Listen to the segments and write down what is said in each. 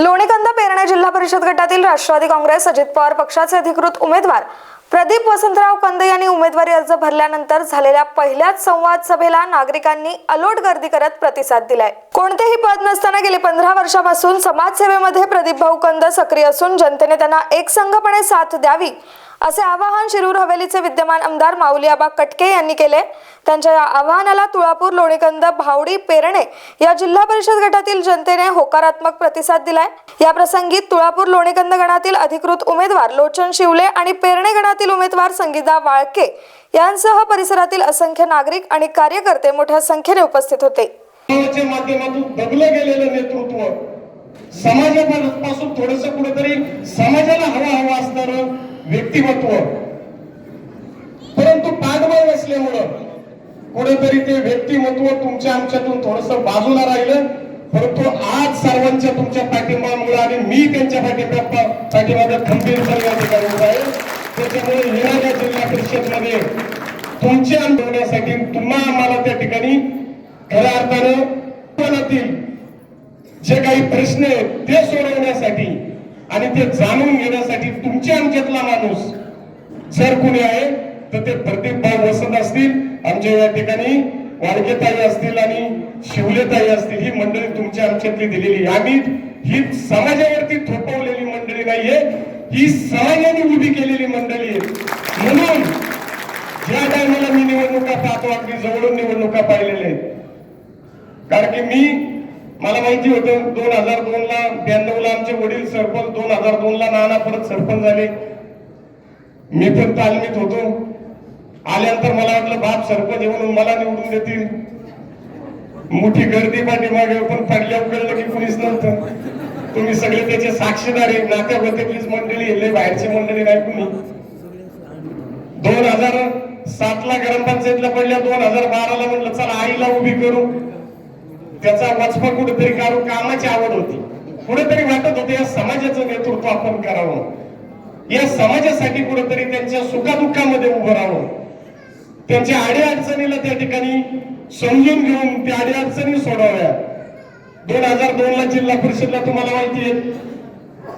लोणीकंद पेरणे जिल्हा परिषद गटातील राष्ट्रवादी काँग्रेस अजित पवार पक्षाचे अधिकृत उमेदवार प्रदीप वसंतराव कंद यांनी उमेदवारी अर्ज भरल्यानंतर झालेल्या पहिल्याच संवाद सभेला नागरिकांनी अलोट गर्दी करत प्रतिसाद दिलाय। कोणतेही पद नसताना गेली 15 वर्षापासून समाजसेवेमध्ये प्रदीप भाऊ कंद सक्रिय असून जनतेने त्यांना एकसंघपणे साथ द्यावी असे आवाहन शिरूर हवेलीचे विद्यमान आमदार माऊली आबा कटके यांनी केले। त्यांच्या या आवाहनाला तुळापूर, लोणीकंद, भावडी, पेरणे या जिल्हा परिषद गटातील जनतेने होकारात्मक प्रतिसाद दिलाय। या प्रसंगी तुळापूर लोणीकंद गणातील अधिकृत उमेदवार लोचन शिवले आणि पेरणे गणातील उमेदवार संगीता वाळके यांसह परिसरातील असंख्य नागरिक आणि कार्यकर्ते मोठ्या संख्येने उपस्थित होते। माध्यमातून दबलं गेलेलं नेतृत्व, समाजापासून थोडंसं कुठेतरी समाजाला हवा असणारं व्यक्तिमत्व, परंतु पाठबळ नसल्यामुळं कुठेतरी ते व्यक्तिमत्व तुमच्या आमच्यातून थोडंसं बाजूला राहिलं। परंतु आज सर्वांच्या तुमच्या पाठिंब्यामुळे आणि मी त्यांच्या पाठीमागे खंबीरपणे या ठिकाणी उभा आहे। त्याच्यामुळे येणाऱ्या जिल्हा परिषदमध्ये तुमचे आंदोलनासाठी तुम्हा आम्हाला त्या ठिकाणी खऱ्या अर्थानं मनातील जे काही प्रश्न आहेत ते सोडवण्यासाठी आणि ते जाणून घेण्यासाठी तुमच्या आमच्यातला माणूस जर कोणी आहे तर ते प्रदीप भाऊ वसंत असतील, आमच्या या ठिकाणी वाळकेताई असतील आणि शिवलेताई असतील। ही मंडळी तुमच्या आमच्यातली दिलेली, आम्ही ही समाजावरती थोपवलेली मंडळी नाहीये, ही समाजाने उभी केलेली मंडळी आहे। म्हणून ज्या टायमाला मी निवडणुका पाहतो, अगदी जवळून निवडणुका पाहिलेल्या आहेत, कारण की मला माहिती होतं 2002 ला 92 ला आमचे वडील सरपंच, 2002 ला नाना परत सरपंच झाले, मी पण तालमीत होतो। आल्यानंतर मला वाटलं बाप सरपंच म्हणून मला निवडून देतील, मोठी गर्दी पाठीमागे, पण पडल्यावर कळलं की कुणीच नव्हतं। तुम्ही सगळे त्याचे साक्षीदार आहे, नात्याबद्दलीच मंडळी आहे, बाहेरची मंडळी नाही कुणी। 2007 ला ग्रामपंचायतला पडल्या, 2012 ला म्हटलं चला आईला उभी करू, त्याचा वचपा कुठेतरी काढू, कामाची आवड होती, कुठेतरी वाटत होते या समाजाचं नेतृत्व आपण करावं, या समाजासाठी कुठेतरी त्यांच्या सुखादुःखामध्ये उभं राहावं, त्यांच्या अडीअडचणीला त्या ठिकाणी समजून घेऊन त्या अडीअडचणी सोडवाव्या। 2002 ला जिल्हा परिषदला तुम्हाला माहिती आहे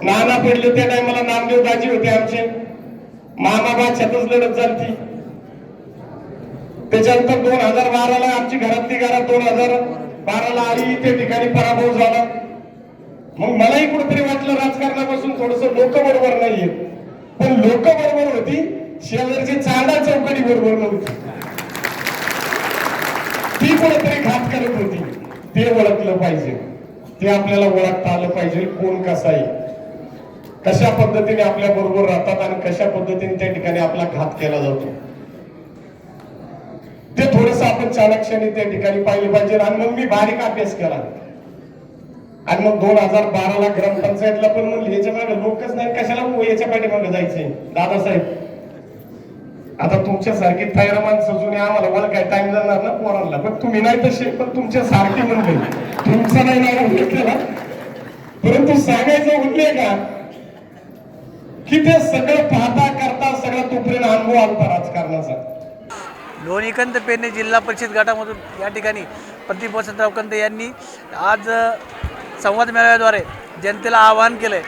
नाना पडले, त्या टायमाला नामदेव दाजी होते आमचे, मामाबा छतच लढत झाली। त्याच्यानंतर 2012 ला आमची घरातली घरात 2012 ला आई त्या ठिकाणी पराभव झाला। मग मलाही कुठेतरी वाटलं राजकारणापासून थोडस लोक बरोबर नाहीये, पण लोक बरोबर होती, शेजारची चांदा चौकडी बरोबर नव्हती, ती कुठेतरी घात करत होती। ते ओळखलं पाहिजे, ते आपल्याला ओळखता आलं पाहिजे, कोण कसा आहे, कशा पद्धतीने आपल्या बरोबर राहतात आणि कशा पद्धतीने त्या ठिकाणी आपला घात केला जातो, ते थोडस आपण चाणक्याने त्या ठिकाणी पाहिलं पाहिजे। आणि मग मी बारीक अभ्यास केला आणि मग 2012 ला ग्रामपंचायतला पण म्हणलं याच्या मागे लोकच नाही, कशाला याच्या पाठीमागे जायचंय दादासाहेब। आता तुमच्यासारखी तयार माणसं जुने आम्हाला मला काय टाइम जाणार ना पोरांना, पण तुम्ही नाही तसे, पण तुमच्या सारखे म्हणले, तुमचा नाही नाव उल्लेख केला, परंतु सांगायचं उल्लेख का की ते सगळं पाहता करता सगळा तोपर्यंत अनुभव आलता राजकारणाचा। लोणीकंद पेरणे जिल्हा परिषद गटामधून या ठिकाणी प्रदीप वसंतराव कंद यांनी आज संवाद मेळाव्याद्वारे जनतेला आवाहन केलं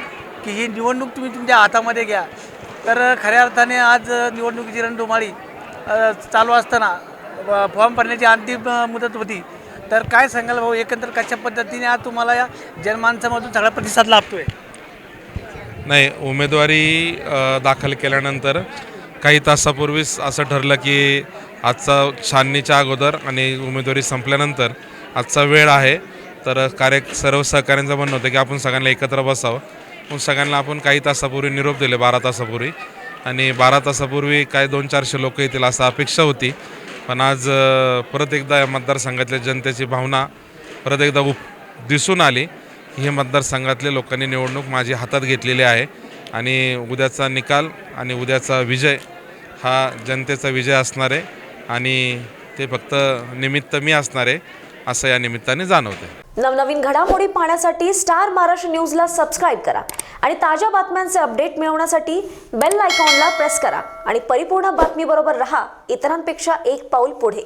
की ही निवडणूक तुम्ही तुमच्या हातामध्ये घ्या। तर खऱ्या अर्थाने आज निवडणुकीची रणधुमाळी चालू असताना फॉर्म भरण्याची अंतिम मुदत होती। तर काय सांगाल भाऊ, एकंदर कशा पद्धतीने आज तुम्हाला या जनमानसामधून सगळा प्रतिसाद लाभतोय? नाही, उमेदवारी दाखल केल्यानंतर काही तासापूर्वीच असं ठरलं की आजचा छाननीच्या अगोदर आणि उमेदवारी संपल्यानंतर आजचा वेळ आहे, तर सर्व सहकाऱ्यांचं म्हणणं होतं की आपण सगळ्यांना एकत्र बसावं। मग सगळ्यांना आपण काही तासापूर्वी निरोप दिले, 12 तासापूर्वी, आणि 12 तासापूर्वी काय 200-400 लोक येतील असं अपेक्षा होती। पण आज परत एकदा या मतदारसंघातल्या जनतेची भावना परत एकदा दिसून आली की हे मतदारसंघातल्या लोकांनी निवडणूक माझी हातात घेतलेली आहे आणि उद्याचा निकाल आणि उद्याचा विजय हा जनतेचा विजय असणार आहे आणि ते फक्त निमित्त मी असणार आहे असं या निमित्ताने जाणवते। नवनवीन घडामोडी पाहण्यासाठी स्टार महाराष्ट्र न्यूजला सबस्क्राईब करा आणि ताज्या बातम्यांचे अपडेट मिळवण्यासाठी बेल आयकॉनला प्रेस करा आणि परिपूर्ण बातमीबरोबर रहा, इतरांपेक्षा एक पाऊल पुढे।